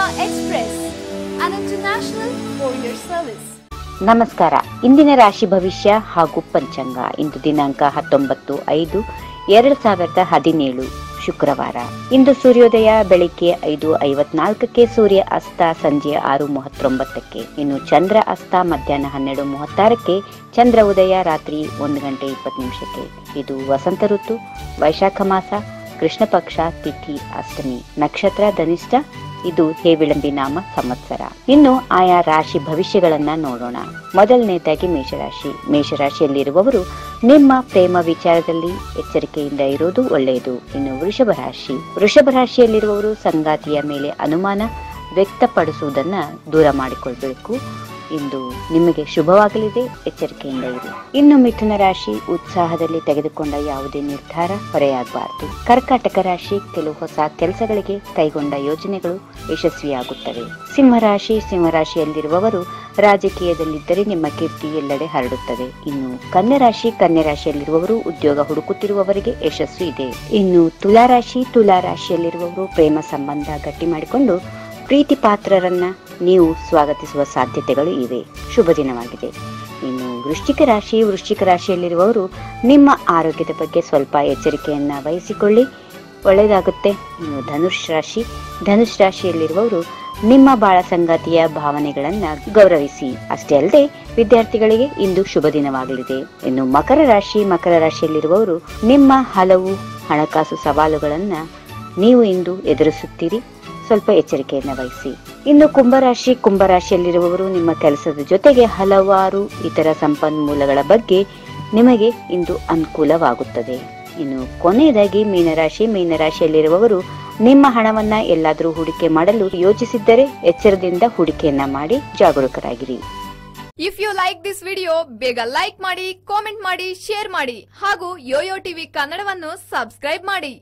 Express, an international courier service. ನಮಸ್ಕಾರ. ಇಂದಿನ ರಾಶಿ ಭವಿಷ್ಯ ಹಾಗೂ ಪಂಚಾಂಗ. ಇಂದು ದಿನಾಂಕ 19/5/2017 ಶುಕ್ರವಾರ. ಇಂದು ಸೂರ್ಯೋದಯ ಬೆಳಿಗ್ಗೆ 5:54ಕ್ಕೆ, ಸೂರ್ಯ ಅಸ್ತ ಸಂಜೆ 6:39ಕ್ಕೆ, ಇನ್ನು ಚಂದ್ರ ಅಸ್ತ ಮಧ್ಯಾಹ್ನ 12:36ಕ್ಕೆ, ಚಂದ್ರ ಉದಯ ರಾತ್ರಿ 1:20. ಇದು ವಸಂತ ಋತು, ವೈಶಾಖ ಮಾಸ, ಕೃಷ್ಣ ಪಕ್ಷ, ತಿಥಿ ಅಷ್ಟಮಿ, ನಕ್ಷತ್ರ ಧನಿಷ್ಠ. ಇದು ಹೇವಿಳಂಬಿ ನಾಮ ಸಂವತ್ಸರ. ಇನ್ನು ಆಯಾ ರಾಶಿ ಭವಿಷ್ಯಗಳನ್ನ ನೋಡೋಣ. ಮೊದಲನೇದಾಗಿ ಮೇಷರಾಶಿ. ಮೇಷರಾಶಿಯಲ್ಲಿರುವವರು ನಿಮ್ಮ ಪ್ರೇಮ ವಿಚಾರದಲ್ಲಿ ಎಚ್ಚರಿಕೆಯಿಂದ ಇರೋದು ಒಳ್ಳೆಯದು. ಇನ್ನು ವೃಷಭ ರಾಶಿಯಲ್ಲಿರುವವರು ಸಂಗಾತಿಯ ಮೇಲೆ ಅನುಮಾನ ವ್ಯಕ್ತಪಡಿಸುವುದನ್ನ ದೂರ ಮಾಡಿಕೊಳ್ಬೇಕು. ಇಂದು ನಿಮಗೆ ಶುಭವಾಗಲಿದೆ, ಎಚ್ಚರಿಕೆಯಿಂದ ಇರಿ. ಇನ್ನು ಮಿಥುನ ರಾಶಿ. ಉತ್ಸಾಹದಲ್ಲಿ ತೆಗೆದುಕೊಂಡ ಯಾವುದೇ ನಿರ್ಧಾರ ಹೊರೆಯಾಗಬಾರದು. ಕರ್ಕಾಟಕ ರಾಶಿ. ಕೆಲವು ಹೊಸ ಕೆಲಸಗಳಿಗೆ ಕೈಗೊಂಡ ಯೋಜನೆಗಳು ಯಶಸ್ವಿಯಾಗುತ್ತವೆ. ಸಿಂಹರಾಶಿಯಲ್ಲಿರುವವರು ರಾಜಕೀಯದಲ್ಲಿದ್ದರೆ ನಿಮ್ಮ ಕೀರ್ತಿ ಎಲ್ಲೆಡೆ ಹರಡುತ್ತದೆ. ಇನ್ನು ಕನ್ಯಾ ರಾಶಿಯಲ್ಲಿರುವವರು ಉದ್ಯೋಗ ಹುಡುಕುತ್ತಿರುವವರಿಗೆ ಯಶಸ್ಸು ಇದೆ. ಇನ್ನು ತುಲಾರಾಶಿಯಲ್ಲಿರುವವರು ಪ್ರೇಮ ಸಂಬಂಧ ಗಟ್ಟಿ ಮಾಡಿಕೊಂಡು ಪ್ರೀತಿ ಪಾತ್ರರನ್ನ ನೀವು ಸ್ವಾಗತಿಸುವ ಸಾಧ್ಯತೆಗಳು ಇವೆ. ಶುಭ ದಿನವಾಗಿದೆ. ಇನ್ನು ವೃಶ್ಚಿಕ ರಾಶಿಯಲ್ಲಿರುವವರು ನಿಮ್ಮ ಆರೋಗ್ಯದ ಬಗ್ಗೆ ಸ್ವಲ್ಪ ಎಚ್ಚರಿಕೆಯನ್ನ ವಹಿಸಿಕೊಳ್ಳಿ, ಒಳ್ಳೆಯದಾಗುತ್ತೆ. ಇನ್ನು ಧನುಷ್ ರಾಶಿಯಲ್ಲಿರುವವರು ನಿಮ್ಮ ಬಾಳ ಸಂಗಾತಿಯ ಭಾವನೆಗಳನ್ನ ಗೌರವಿಸಿ. ಅಷ್ಟೇ ಅಲ್ಲದೆ ವಿದ್ಯಾರ್ಥಿಗಳಿಗೆ ಇಂದು ಶುಭ ದಿನವಾಗಲಿದೆ. ಇನ್ನು ಮಕರ ರಾಶಿಯಲ್ಲಿರುವವರು ನಿಮ್ಮ ಹಲವು ಹಣಕಾಸು ಸವಾಲುಗಳನ್ನ ನೀವು ಇಂದು ಎದುರಿಸುತ್ತೀರಿ, ಸ್ವಲ್ಪ ಎಚ್ಚರಿಕೆಯನ್ನ ವಹಿಸಿ. ಇನ್ನು ಕುಂಭರಾಶಿಯಲ್ಲಿರುವವರು ನಿಮ್ಮ ಕೆಲಸದ ಜೊತೆಗೆ ಹಲವಾರು ಇತರ ಸಂಪನ್ಮೂಲಗಳ ಬಗ್ಗೆ ನಿಮಗೆ ಇಂದು ಅನುಕೂಲವಾಗುತ್ತದೆ. ಇನ್ನು ಕೊನೆಯದಾಗಿ ಮೀನರಾಶಿಯಲ್ಲಿರುವವರು ನಿಮ್ಮ ಹಣವನ್ನ ಎಲ್ಲಾದರೂ ಹೂಡಿಕೆ ಮಾಡಲು ಯೋಚಿಸಿದ್ದರೆ ಎಚ್ಚರದಿಂದ ಹೂಡಿಕೆಯನ್ನ ಮಾಡಿ ಜಾಗರೂಕರಾಗಿರಿ. If you like this video, ಬೇಗ ಲೈಕ್ ಮಾಡಿ, ಕಾಮೆಂಟ್ ಮಾಡಿ, ಶೇರ್ ಮಾಡಿ ಹಾಗೂ ಯೋಯೋ ಟಿವಿ ಕನ್ನಡವನ್ನು ಸಬ್ಸ್ಕ್ರೈಬ್ ಮಾಡಿ.